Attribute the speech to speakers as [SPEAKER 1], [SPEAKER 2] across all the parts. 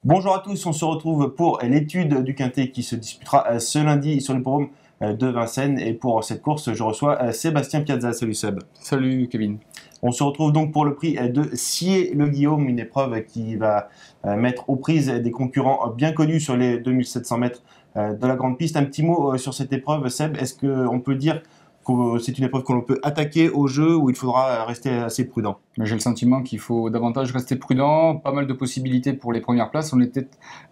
[SPEAKER 1] Bonjour à tous, on se retrouve pour l'étude du Quintet qui se disputera ce lundi sur l'hippodrome de Vincennes. Et pour cette course, je reçois Sébastien Piazza. Salut Seb.
[SPEAKER 2] Salut Kevin.
[SPEAKER 1] On se retrouve donc pour le prix de Sillé-le-Guillaume, une épreuve qui va mettre aux prises des concurrents bien connus sur les 2700 mètres de la grande piste. Un petit mot sur cette épreuve, Seb. Est-ce qu'on peut dire que c'est une épreuve que l'on peut attaquer au jeu ou il faudra rester assez prudent?
[SPEAKER 2] J'ai le sentiment qu'il faut davantage rester prudent, pas mal de possibilités pour les premières places. On était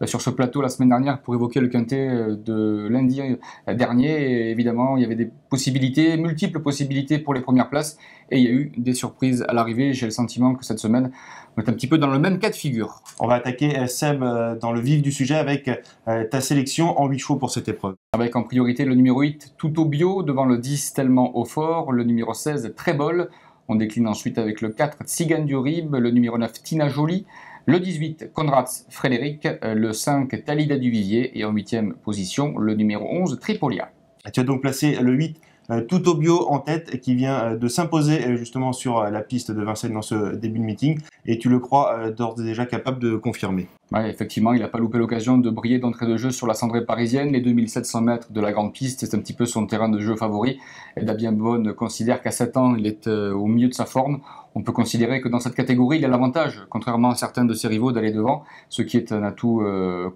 [SPEAKER 2] sur ce plateau la semaine dernière pour évoquer le Quintet de lundi dernier. Et évidemment, il y avait des possibilités, multiples possibilités pour les premières places. Et il y a eu des surprises à l'arrivée. J'ai le sentiment que cette semaine, on est un petit peu dans le même cas de figure.
[SPEAKER 1] On va attaquer, Seb, dans le vif du sujet avec ta sélection en 8 chevaux pour cette épreuve.
[SPEAKER 2] Avec en priorité le numéro 8, Tuto Bio, devant le 10, Tellement Haut Fort, le numéro 16, Trébol. On décline ensuite avec le 4, Tzigane du Rib, le numéro 9, Tina Jolie, le 18, Konrads Frédéric, le 5, Talida Duvivier et en 8e position, le numéro 11, Tripolia.
[SPEAKER 1] Tu as donc placé le 8, Tuto Bio en tête, qui vient de s'imposer justement sur la piste de Vincennes dans ce début de meeting, et tu le crois d'ores et déjà capable de confirmer.
[SPEAKER 2] Ouais, effectivement, il n'a pas loupé l'occasion de briller d'entrée de jeu sur la cendrée parisienne. Les 2700 mètres de la grande piste, c'est un petit peu son terrain de jeu favori. Et Damien Bonne considère qu'à 7 ans, il est au milieu de sa forme. On peut considérer que dans cette catégorie, il a l'avantage, contrairement à certains de ses rivaux, d'aller devant, ce qui est un atout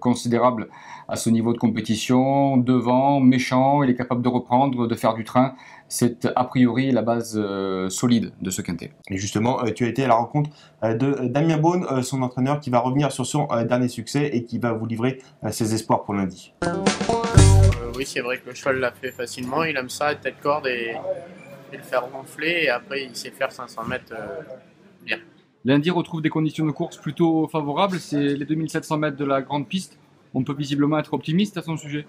[SPEAKER 2] considérable à ce niveau de compétition. Devant, méchant, il est capable de reprendre, de faire du train. C'est a priori la base solide de ce Quintet.
[SPEAKER 1] Et justement, tu as été à la rencontre de Damien Bonne, son entraîneur, qui va revenir sur son dernier succès et qui va vous livrer ses espoirs pour lundi.
[SPEAKER 3] Oui, c'est vrai que le cheval l'a fait facilement. Il aime ça, tête corde et le faire gonfler. Et après, il sait faire 500 mètres bien.
[SPEAKER 2] Lundi retrouve des conditions de course plutôt favorables. C'est les 2700 mètres de la grande piste. On peut visiblement être optimiste à son sujet.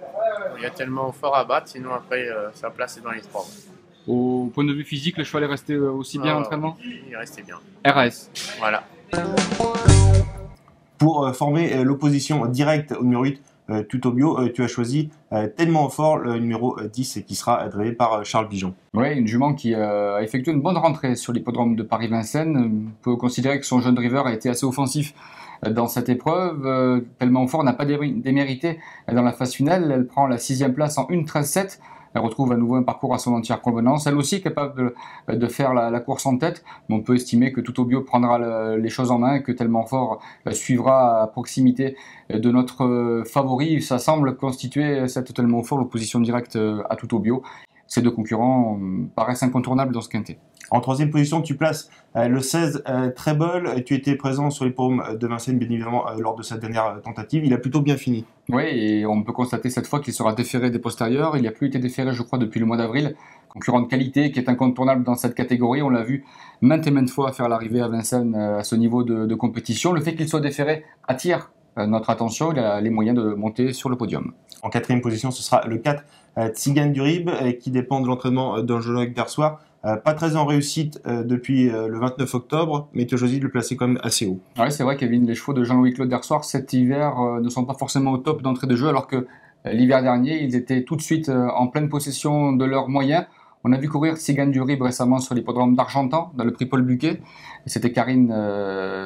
[SPEAKER 3] Il y a tellement fort à battre, sinon après, sa place est dans les 3.
[SPEAKER 2] Au point de vue physique, le cheval est resté aussi bien en entraînement?
[SPEAKER 3] Il est resté bien.
[SPEAKER 2] RAS.
[SPEAKER 3] Voilà.
[SPEAKER 1] Pour former l'opposition directe au numéro 8, Tuto Bio, tu as choisi Tellement Fort, le numéro 10, et qui sera drivé par Charles Bijon.
[SPEAKER 2] Oui, une jument qui a effectué une bonne rentrée sur l'hippodrome de Paris-Vincennes. On peut considérer que son jeune driver a été assez offensif dans cette épreuve. Tellement Fort n'a pas démérité dans la phase finale. Elle prend la 6e place en 1:13.7. Elle retrouve à nouveau un parcours à son entière convenance. Elle aussi est capable de faire la course en tête. Mais on peut estimer que Tuto Bio prendra les choses en main et que Tellement Fort suivra à proximité de notre favori. Ça semble constituer cette Tellement Fort l'opposition directe à Tuto Bio. Ces deux concurrents paraissent incontournables dans ce Quintet.
[SPEAKER 1] En 3e position, tu places le 16, Trébol. Tu étais présent sur les paumes de Vincennes, bien évidemment, lors de sa dernière tentative. Il a plutôt bien fini.
[SPEAKER 2] Oui, et on peut constater cette fois qu'il sera déféré des postérieurs. Il n'a plus été déféré, je crois, depuis le mois d'avril. Concurrent de qualité qui est incontournable dans cette catégorie. On l'a vu maintes et maintes fois faire l'arrivée à Vincennes à ce niveau de compétition. Le fait qu'il soit déféré attire notre attention. Il a les moyens de monter sur le podium.
[SPEAKER 1] En 4e position, ce sera le 4, Tzigane du Rib, qui dépend de l'entraînement d'un Jean-Luc Darsoir. Pas très en réussite depuis le 29 octobre, mais tu as choisi de le placer quand même assez haut.
[SPEAKER 2] Oui, c'est vrai, Kevin, les chevaux de Jean-Louis Claude Darsoir cet hiver ne sont pas forcément au top d'entrée de jeu, alors que l'hiver dernier, ils étaient tout de suite en pleine possession de leurs moyens. On a vu courir Tzigane du Rib récemment sur l'hippodrome d'Argentan, dans le prix Paul Buquet. C'était Karine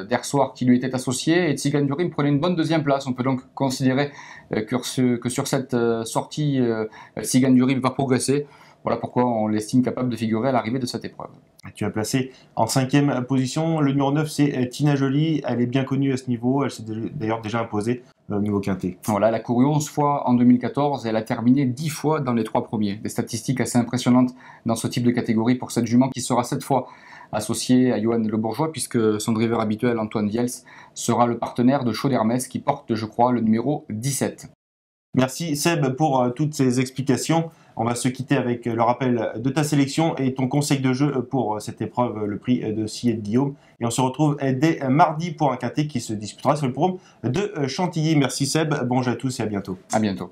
[SPEAKER 2] Dersoir qui lui était associée, et Tzigane du Rib prenait une bonne 2e place. On peut donc considérer que sur cette sortie, Tzigane du Rib va progresser. Voilà pourquoi on l'estime capable de figurer à l'arrivée de cette épreuve.
[SPEAKER 1] Tu as placé en 5e position. Le numéro 9, c'est Tina Jolie. Elle est bien connue à ce niveau. Elle s'est d'ailleurs déjà imposée au niveau Quintet.
[SPEAKER 2] Voilà, elle a couru 11 fois en 2014 et elle a terminé 10 fois dans les 3 premiers. Des statistiques assez impressionnantes dans ce type de catégorie pour cette jument qui sera 7 fois associée à Johan Le Bourgeois, puisque son driver habituel, Antoine Viels, sera le partenaire de Chaud d'Hermès qui porte, je crois, le numéro 17.
[SPEAKER 1] Merci Seb pour toutes ces explications. On va se quitter avec le rappel de ta sélection et ton conseil de jeu pour cette épreuve, le prix de Sillé-le-Guillaume. Et on se retrouve dès mardi pour un Quintet qui se disputera sur le forum de Chantilly. Merci Seb, bon jeu à tous et à bientôt.
[SPEAKER 2] À bientôt.